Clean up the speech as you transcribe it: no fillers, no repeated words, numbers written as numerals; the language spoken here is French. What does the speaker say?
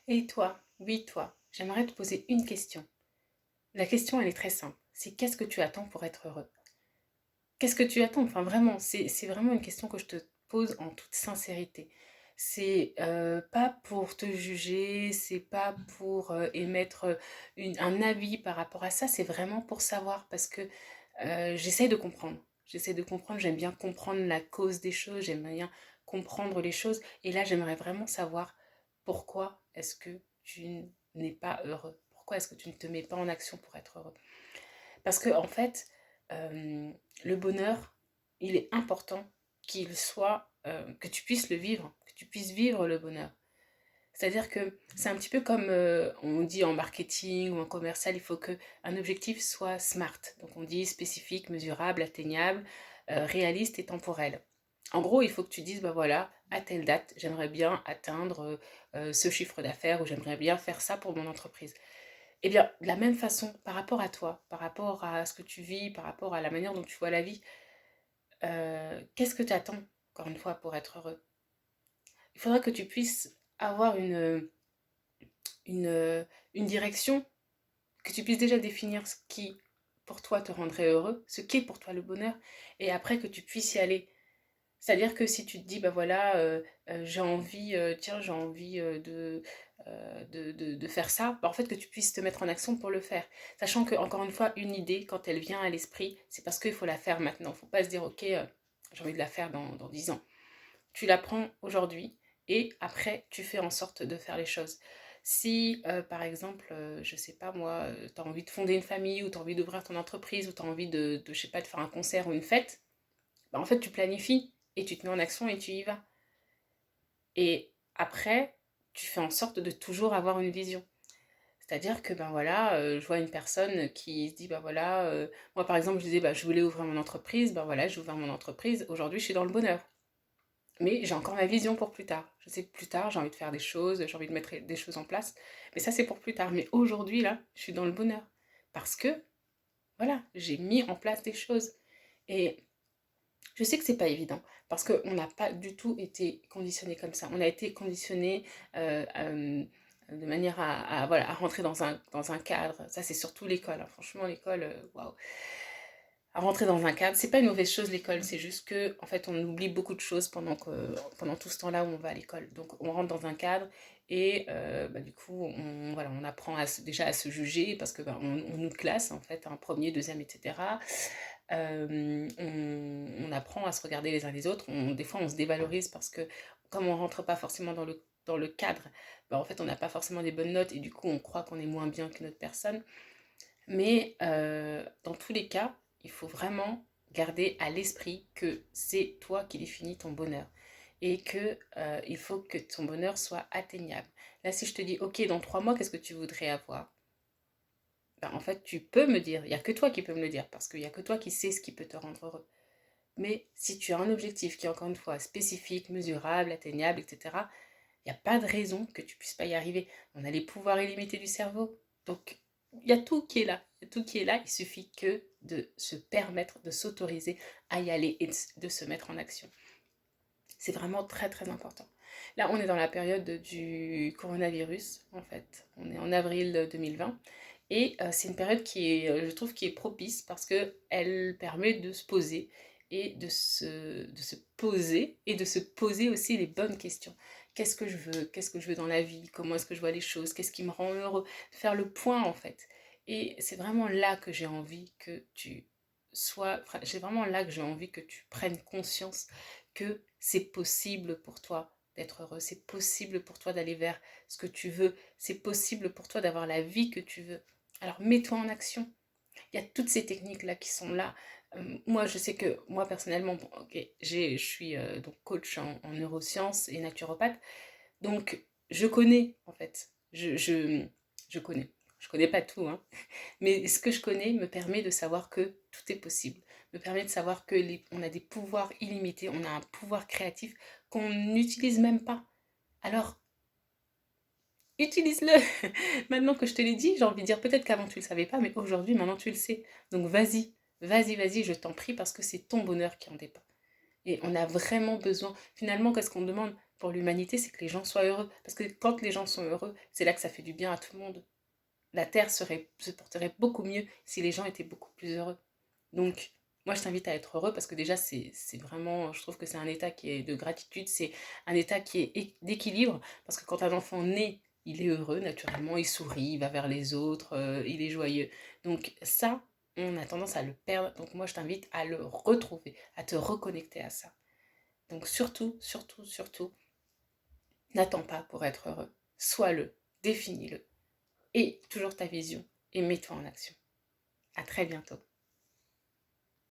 Et toi, oui toi, j'aimerais te poser une question. La question, elle est très simple. C'est qu'est-ce que tu attends pour être heureux? Qu'est-ce que tu attends? Enfin vraiment, c'est vraiment une question que je te pose en toute sincérité. C'est pas pour te juger, c'est pas pour émettre un avis par rapport à ça, c'est vraiment pour savoir parce que j'essaie de comprendre. J'essaie de comprendre, j'aime bien comprendre la cause des choses, j'aime bien comprendre les choses. Et là, j'aimerais vraiment savoir pourquoi est-ce que tu n'es pas heureux? Pourquoi est-ce que tu ne te mets pas en action pour être heureux? Parce que en fait, le bonheur, il est important qu'il soit, que tu puisses le vivre, que tu puisses vivre le bonheur. C'est-à-dire que c'est un petit peu comme on dit en marketing ou en commercial, il faut que un objectif soit SMART. Donc on dit spécifique, mesurable, atteignable, réaliste et temporel. En gros, il faut que tu dises, bah voilà, à telle date, j'aimerais bien atteindre ce chiffre d'affaires ou j'aimerais bien faire ça pour mon entreprise. Eh bien, de la même façon, par rapport à toi, par rapport à ce que tu vis, par rapport à la manière dont tu vois la vie, qu'est-ce que tu attends, encore une fois, pour être heureux? Il faudra que tu puisses avoir une, une direction, que tu puisses déjà définir ce qui, pour toi, te rendrait heureux, ce qu'est pour toi le bonheur, et après que tu puisses y aller. C'est-à-dire que si tu te dis, bah voilà, j'ai envie, tiens, j'ai envie de faire ça, bah en fait que tu puisses te mettre en action pour le faire. Sachant que, encore une fois, une idée, quand elle vient à l'esprit, c'est parce qu'il faut la faire maintenant. Il ne faut pas se dire, ok, j'ai envie de la faire dans 10 ans. Tu la prends aujourd'hui et après, tu fais en sorte de faire les choses. Si, par exemple, je sais pas moi, tu as envie de fonder une famille ou tu as envie d'ouvrir ton entreprise ou tu as envie je sais pas, de faire un concert ou une fête, bah, en fait, tu planifies et tu te mets en action et tu y vas. Et après, tu fais en sorte de toujours avoir une vision. C'est-à-dire que, ben voilà, je vois une personne qui se dit, ben voilà, moi par exemple, je disais, bah, je voulais ouvrir mon entreprise, ben voilà, j'ai ouvert mon entreprise, aujourd'hui je suis dans le bonheur. Mais j'ai encore ma vision pour plus tard. Je sais que plus tard, j'ai envie de faire des choses, j'ai envie de mettre des choses en place, mais ça c'est pour plus tard. Mais aujourd'hui, là, je suis dans le bonheur. Parce que, voilà, j'ai mis en place des choses. Et je sais que c'est pas évident parce qu'on n'a pas du tout été conditionné comme ça. On a été conditionné de manière voilà, à rentrer dans un cadre. Ça, c'est surtout l'école, hein. Franchement, l'école, waouh. À rentrer dans un cadre, c'est pas une mauvaise chose l'école, c'est juste que en fait on oublie beaucoup de choses pendant tout ce temps-là où on va à l'école. Donc on rentre dans un cadre et bah, du coup voilà, on apprend déjà à se juger parce que bah, on nous classe en fait, un premier, deuxième, etc. On apprend à se regarder les uns les autres. Des fois, on se dévalorise parce que comme on rentre pas forcément dans le cadre, bah, en fait, on n'a pas forcément des bonnes notes et du coup, on croit qu'on est moins bien qu'une autre personne. Mais dans tous les cas, il faut vraiment garder à l'esprit que c'est toi qui définis ton bonheur et que il faut que ton bonheur soit atteignable. Là, si je te dis, ok, dans 3 mois, qu'est-ce que tu voudrais avoir? Ben, en fait, tu peux me dire, il n'y a que toi qui peux me le dire, parce qu'il n'y a que toi qui sais ce qui peut te rendre heureux. Mais si tu as un objectif qui est encore une fois spécifique, mesurable, atteignable, etc., il n'y a pas de raison que tu puisses pas y arriver. On a les pouvoirs illimités du cerveau. Donc, il y a tout qui est là. Il y a tout qui est là. Il suffit que de se permettre, de s'autoriser à y aller et de se mettre en action. C'est vraiment très très important. Là, on est dans la période du coronavirus, en fait. On est en avril 2020. Et c'est une période qui est, je trouve, qui est propice parce qu'elle permet de se poser et de se poser et de se poser aussi les bonnes questions. Qu'est-ce que je veux? Qu'est-ce que je veux dans la vie? Comment est-ce que je vois les choses? Qu'est-ce qui me rend heureux? Faire le point en fait. Et c'est vraiment là que j'ai envie que tu sois, enfin, j'ai vraiment là que j'ai envie que tu prennes conscience que c'est possible pour toi d'être heureux, c'est possible pour toi d'aller vers ce que tu veux, c'est possible pour toi d'avoir la vie que tu veux. Alors mets-toi en action. Il y a toutes ces techniques-là qui sont là. Moi, je sais que moi, personnellement, bon, ok, je suis donc coach en neurosciences et naturopathe. Donc, je connais, en fait. Je connais. Je connais pas tout, hein. Mais ce que je connais me permet de savoir que tout est possible. Me permet de savoir que on a des pouvoirs illimités, on a un pouvoir créatif qu'on n'utilise même pas. Alors, utilise-le. Maintenant que je te l'ai dit, j'ai envie de dire peut-être qu'avant tu le savais pas, mais aujourd'hui, maintenant tu le sais. Donc vas-y, vas-y, vas-y, je t'en prie parce que c'est ton bonheur qui en dépend. Et on a vraiment besoin. Finalement, qu'est-ce qu'on demande pour l'humanité? C'est que les gens soient heureux. Parce que quand les gens sont heureux, c'est là que ça fait du bien à tout le monde. La Terre se porterait beaucoup mieux si les gens étaient beaucoup plus heureux. Donc, moi, je t'invite à être heureux parce que déjà, c'est vraiment, je trouve que c'est un état qui est de gratitude, c'est un état qui est d'équilibre. Parce que quand un enfant naît, il est heureux, naturellement, il sourit, il va vers les autres, il est joyeux. Donc, ça, on a tendance à le perdre. Donc, moi, je t'invite à le retrouver, à te reconnecter à ça. Donc, surtout, surtout, surtout, n'attends pas pour être heureux. Sois-le, définis-le. Et toujours ta vision et mets-toi en action. À très bientôt.